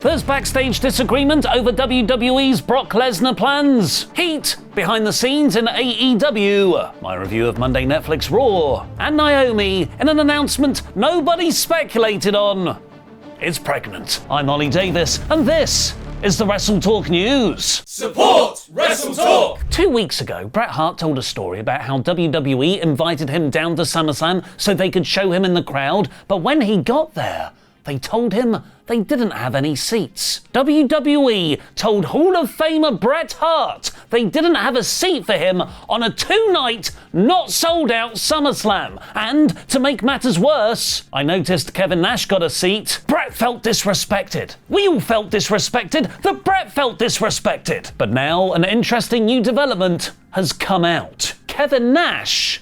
There's backstage disagreement over WWE's Brock Lesnar plans. Heat behind the scenes in AEW. My review of Monday Netflix Raw. And Naomi in an announcement nobody speculated on. Is pregnant. I'm Ollie Davis, and this is the WrestleTalk News. Support WrestleTalk! 2 weeks ago, Bret Hart told a story about how WWE invited him down to SummerSlam so they could show him in the crowd, but when he got there, they told him they didn't have any seats. WWE told Hall of Famer Bret Hart they didn't have a seat for him on a two-night, not sold-out SummerSlam. And to make matters worse, I noticed Kevin Nash got a seat. Bret felt disrespected. We all felt disrespected. The Bret felt disrespected. But now an interesting new development has come out. Kevin Nash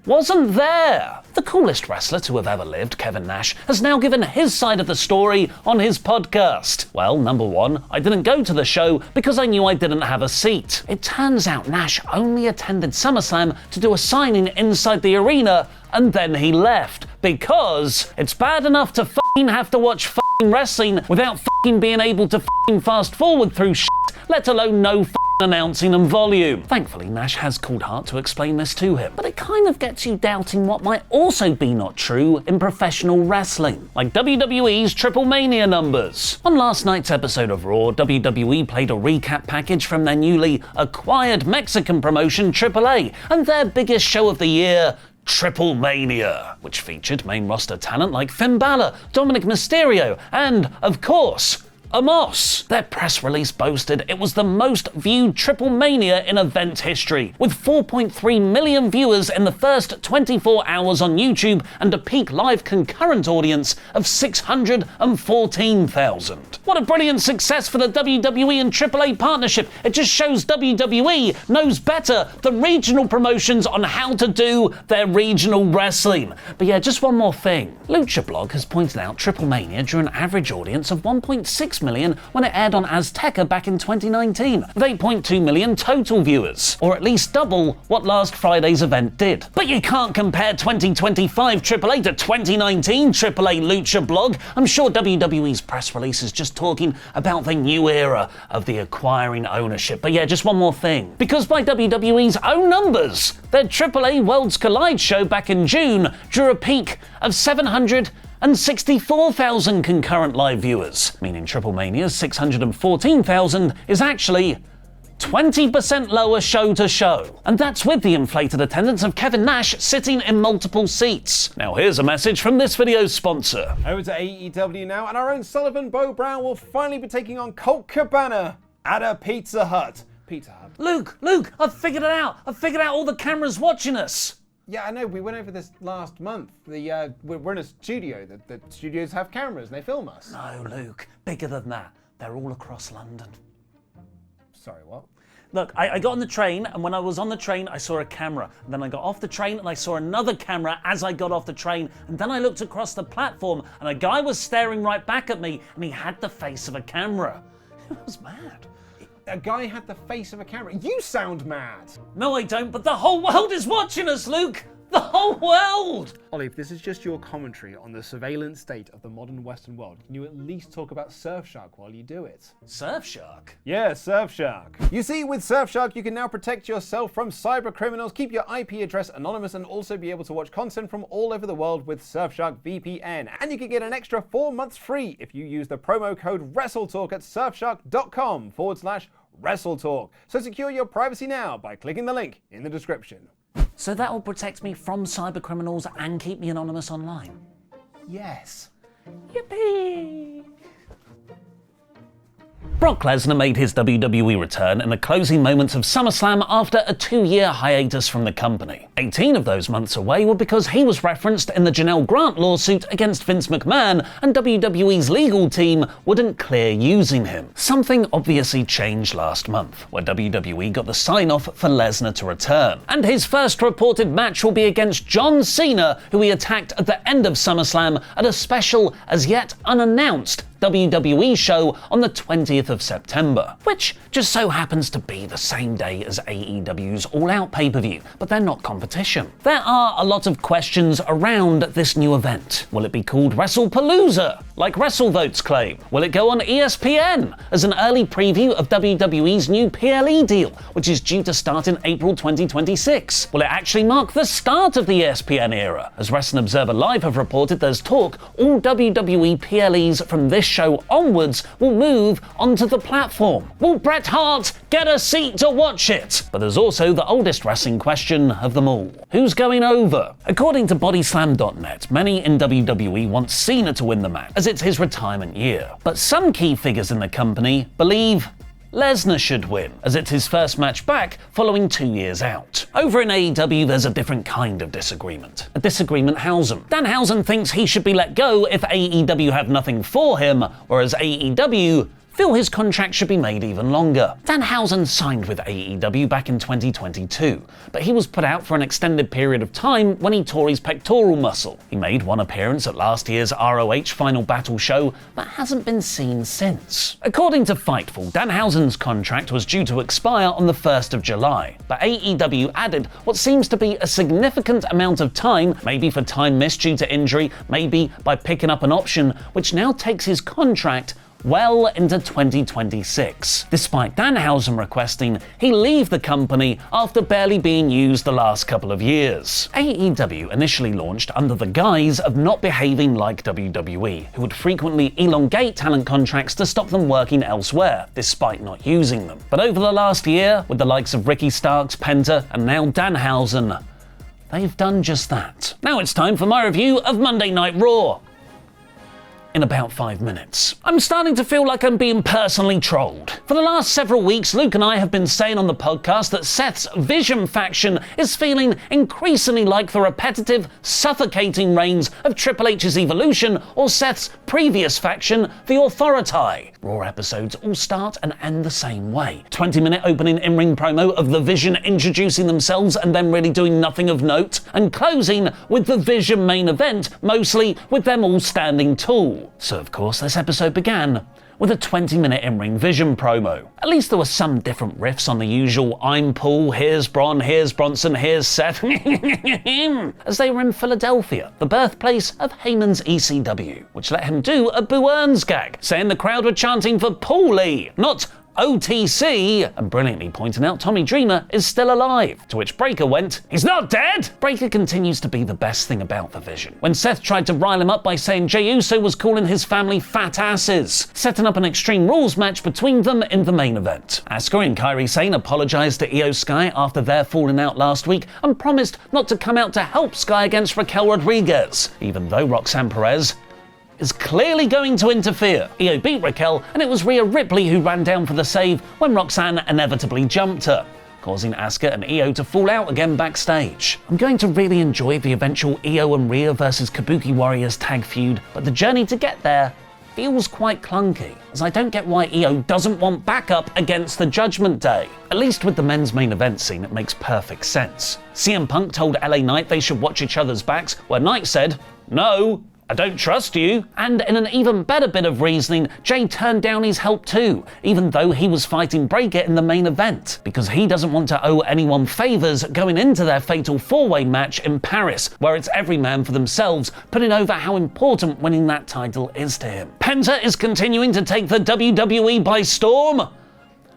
wasn't there. The coolest wrestler to have ever lived, Kevin Nash, has now given his side of the story on his podcast. Well, number one, I didn't go to the show because I knew I didn't have a seat. It turns out Nash only attended SummerSlam to do a signing inside the arena, and then he left. Because it's bad enough to have to watch wrestling without being able to fast forward through shit, let alone no announcing and volume. Thankfully, Nash has called Hart to explain this to him, but it kind of gets you doubting what might also be not true in professional wrestling, like WWE's Triple Mania numbers. On last night's episode of Raw, WWE played a recap package from their newly acquired Mexican promotion AAA and their biggest show of the year, Triple Mania, which featured main roster talent like Finn Balor, Dominic Mysterio, and, of course, Amos. Their press release boasted it was the most viewed Triple Mania in event history, with 4.3 million viewers in the first 24 hours on YouTube and a peak live concurrent audience of 614,000. What a brilliant success for the WWE and AAA partnership. It just shows WWE knows better than regional promotions on how to do their regional wrestling. But yeah, just one more thing. Lucha Blog has pointed out Triple Mania drew an average audience of 1.6 million when it aired on Azteca back in 2019, with 8.2 million total viewers, or at least double what last Friday's event did. But you can't compare 2025 AAA to 2019 AAA Lucha Blog. I'm sure WWE's press release is just talking about the new era of the acquiring ownership. But yeah, just one more thing. Because by WWE's own numbers, their AAA Worlds Collide show back in June drew a peak of 764,000 concurrent live viewers, meaning Triple Mania's 614,000 is actually 20% lower show to show. And that's with the inflated attendance of Kevin Nash sitting in multiple seats. Now here's a message from this video's sponsor. Over to AEW now, and our own Sullivan Bo Brown will finally be taking on Colt Cabana at a Pizza Hut. Luke, I've figured it out. I've figured out all the cameras watching us. Yeah, I know. We went over this last month. We're in a studio. The studios have cameras and they film us. No, Luke. Bigger than that. They're all across London. Sorry, what? Look, I got on the train, and when I was on the train, I saw a camera. And then I got off the train, and I saw another camera as I got off the train. And then I looked across the platform, and a guy was staring right back at me, and he had the face of a camera. It was mad. A guy had the face of a camera. You sound mad. No, I don't, but the whole world is watching us, Luke. The whole world! Ollie, if this is just your commentary on the surveillance state of the modern Western world, can you at least talk about Surfshark while you do it? Surfshark? Yeah, Surfshark. You see, with Surfshark, you can now protect yourself from cyber criminals, keep your IP address anonymous, and also be able to watch content from all over the world with Surfshark VPN. And you can get an extra 4 months free if you use the promo code WrestleTalk at surfshark.com/WrestleTalk. So secure your privacy now by clicking the link in the description. So that will protect me from cyber criminals and keep me anonymous online? Yes. Yippee! Brock Lesnar made his WWE return in the closing moments of SummerSlam after a 2-year hiatus from the company. 18 of those months away were because he was referenced in the Janelle Grant lawsuit against Vince McMahon, and WWE's legal team wouldn't clear using him. Something obviously changed last month, where WWE got the sign-off for Lesnar to return. And his first reported match will be against John Cena, who he attacked at the end of SummerSlam at a special, as yet unannounced, WWE show on the 20th of September, which just so happens to be the same day as AEW's All Out pay-per-view, but they're not competition. There are a lot of questions around this new event. Will it be called WrestlePalooza, like WrestleVotes claim? Will it go on ESPN as an early preview of WWE's new PLE deal, which is due to start in April 2026? Will it actually mark the start of the ESPN era? As Wrestling Observer Live have reported, there's talk all WWE PLEs from this show onwards will move onto the platform. Will Bret Hart get a seat to watch it? But there's also the oldest wrestling question of them all. Who's going over? According to Bodyslam.net, many in WWE want Cena to win the match, as it's his retirement year. But some key figures in the company believe Lesnar should win, as it's his first match back following 2 years out. Over in AEW, there's a different kind of disagreement. A disagreement-housem. Danhausen thinks he should be let go if AEW have nothing for him, whereas AEW feel his contract should be made even longer. Danhausen signed with AEW back in 2022, but he was put out for an extended period of time when he tore his pectoral muscle. He made one appearance at last year's ROH Final Battle show, but hasn't been seen since. According to Fightful, Danhausen's contract was due to expire on the 1st of July, but AEW added what seems to be a significant amount of time, maybe for time missed due to injury, maybe by picking up an option, which now takes his contract well into 2026, despite Danhausen requesting he leave the company after barely being used the last couple of years. AEW initially launched under the guise of not behaving like WWE, who would frequently elongate talent contracts to stop them working elsewhere, despite not using them. But over the last year, with the likes of Ricky Starks, Penta, and now Danhausen, they've done just that. Now it's time for my review of Monday Night Raw. In about 5 minutes. I'm starting to feel like I'm being personally trolled. For the last several weeks, Luke and I have been saying on the podcast that Seth's Vision faction is feeling increasingly like the repetitive, suffocating reigns of Triple H's Evolution or Seth's previous faction, the Authority. Raw episodes all start and end the same way. 20-minute opening in-ring promo of the Vision introducing themselves and then really doing nothing of note, and closing with the Vision main event, mostly with them all standing tall. So of course this episode began with a 20-minute in-ring Vision promo. At least there were some different riffs on the usual I'm Paul, here's Bron, here's Bronson, here's Seth, as they were in Philadelphia, the birthplace of Heyman's ECW, which let him do a Boo Earns gag, saying the crowd were chanting for Paulie, not OTC, and brilliantly pointing out Tommy Dreamer is still alive, to which Breaker went, he's not dead! Breaker continues to be the best thing about the Vision. When Seth tried to rile him up by saying Jey Uso was calling his family fat asses, setting up an Extreme Rules match between them in the main event. Asuka and Kairi Sane apologized to Io Sky after their falling out last week and promised not to come out to help Sky against Raquel Rodriguez, even though Roxanne Perez is clearly going to interfere. Io beat Raquel, and it was Rhea Ripley who ran down for the save when Roxanne inevitably jumped her, causing Asuka and Io to fall out again backstage. I'm going to really enjoy the eventual Io and Rhea versus Kabuki Warriors tag feud, but the journey to get there feels quite clunky, as I don't get why Io doesn't want backup against the Judgment Day. At least with the men's main event scene, it makes perfect sense. CM Punk told LA Knight they should watch each other's backs, where Knight said, "No, I don't trust you." And in an even better bit of reasoning, Jay turned down his help too, even though he was fighting Breaker in the main event, because he doesn't want to owe anyone favors going into their fatal four-way match in Paris, where it's every man for themselves, putting over how important winning that title is to him. Penta is continuing to take the WWE by storm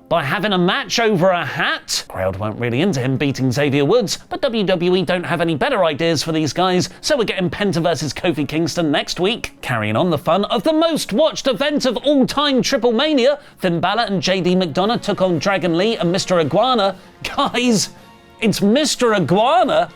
by having a match over a hat. Crowd weren't really into him beating Xavier Woods, but WWE don't have any better ideas for these guys, so we're getting Penta versus Kofi Kingston next week. Carrying on the fun of the most watched event of all time, Triple Mania, Finn Balor and JD McDonough took on Dragon Lee and Mr. Iguana. Guys, it's Mr. Iguana.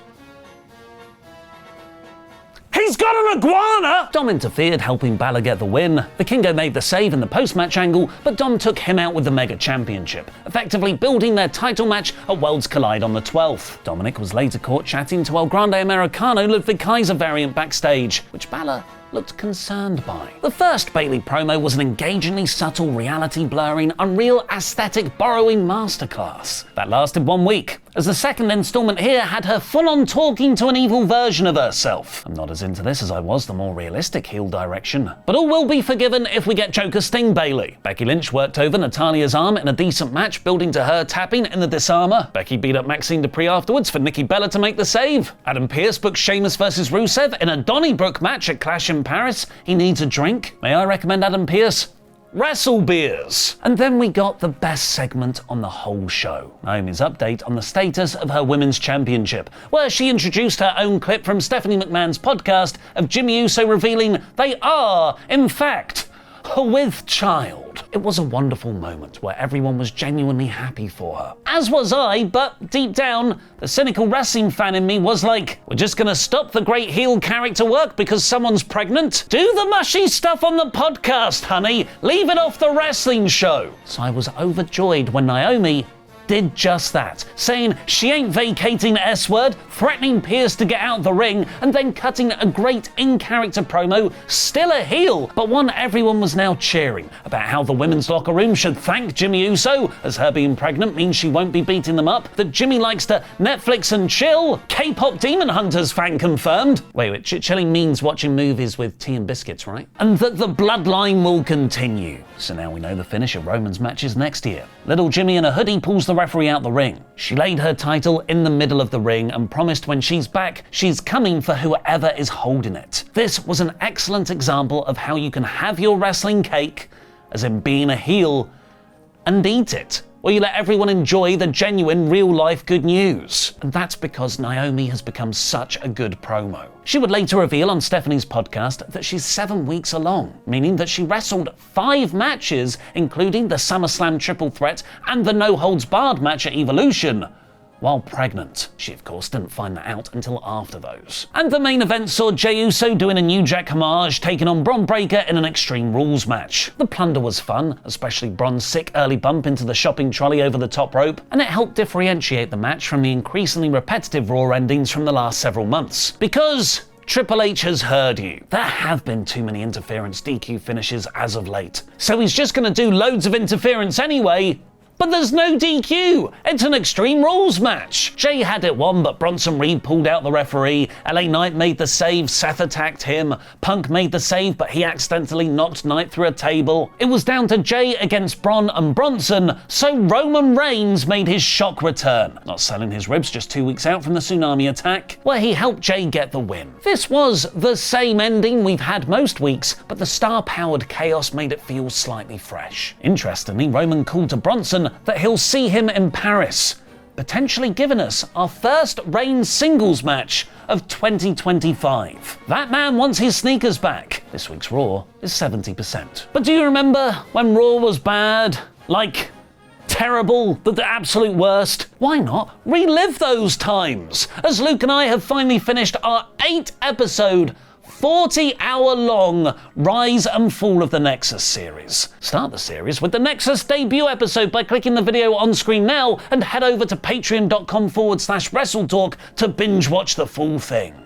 He's got an iguana! Dom interfered, helping Balor get the win. The Kingo made the save in the post-match angle, but Dom took him out with the Mega Championship, effectively building their title match at Worlds Collide on the 12th. Dominic was later caught chatting to El Grande Americano Ludwig Kaiser variant backstage, which Balor looked concerned by. The first Bayley promo was an engagingly subtle, reality-blurring, unreal aesthetic borrowing masterclass that lasted 1 week. as the second installment here had her full-on talking to an evil version of herself. I'm not as into this as I was the more realistic heel direction. But all will be forgiven if we get Joker Sting Bayley. Becky Lynch worked over Natalia's arm in a decent match, building to her tapping in the disarmer. Becky beat up Maxine Dupree afterwards for Nikki Bella to make the save. Adam Pearce booked Sheamus vs Rusev in a Donnybrook match at Clash in Paris. He needs a drink. May I recommend Adam Pearce? Wrestle Beers. And then we got the best segment on the whole show. Naomi's update on the status of her Women's Championship, where she introduced her own clip from Stephanie McMahon's podcast of Jimmy Uso revealing they are, in fact, with child. It was a wonderful moment where everyone was genuinely happy for her. As was I, but deep down, the cynical wrestling fan in me was like, we're just gonna stop the great heel character work because someone's pregnant? Do the mushy stuff on the podcast, honey. Leave it off the wrestling show. So I was overjoyed when Naomi did just that, saying she ain't vacating S-word, threatening Pearce to get out of the ring, and then cutting a great in-character promo, still a heel, but one everyone was now cheering, about how the women's locker room should thank Jimmy Uso, as her being pregnant means she won't be beating them up, that Jimmy likes to Netflix and chill, K-pop Demon Hunters fan confirmed. Wait, chilling means watching movies with tea and biscuits, right? And that the bloodline will continue. So now we know the finish of Roman's matches next year. Little Jimmy in a hoodie pulls the referee out the ring. She laid her title in the middle of the ring and promised when she's back, she's coming for whoever is holding it. This was an excellent example of how you can have your wrestling cake, as in being a heel, and eat it, where you let everyone enjoy the genuine, real-life good news. And that's because Naomi has become such a good promo. She would later reveal on Stephanie's podcast that she's 7 weeks along, meaning that she wrestled 5 matches, including the SummerSlam Triple Threat and the No Holds Barred match at Evolution, while pregnant. She, of course, didn't find that out until after those. And the main event saw Jey Uso doing a New Jack homage, taking on Bron Breakker in an Extreme Rules match. The plunder was fun, especially Bron's sick early bump into the shopping trolley over the top rope, and it helped differentiate the match from the increasingly repetitive Raw endings from the last several months. Because Triple H has heard you. There have been too many interference DQ finishes as of late. So he's just gonna do loads of interference anyway. But there's no DQ. It's an Extreme Rules match. Jey had it won, but Bronson Reed pulled out the referee. LA Knight made the save, Seth attacked him. Punk made the save, but he accidentally knocked Knight through a table. It was down to Jey against Bron and Bronson, so Roman Reigns made his shock return. Not selling his ribs just 2 weeks out from the tsunami attack, where he helped Jey get the win. This was the same ending we've had most weeks, but the star-powered chaos made it feel slightly fresh. Interestingly, Roman called to Bronson that he'll see him in Paris, potentially giving us our first Reigns singles match of 2025. That man wants his sneakers back. This week's Raw is 70%. But do you remember when Raw was bad? Like, terrible, the absolute worst? Why not relive those times? As Luke and I have finally finished our 8-episode 40-hour-long Rise and Fall of the Nexus series. Start the series with the Nexus debut episode by clicking the video on screen now and head over to patreon.com/WrestleTalk to binge watch the full thing.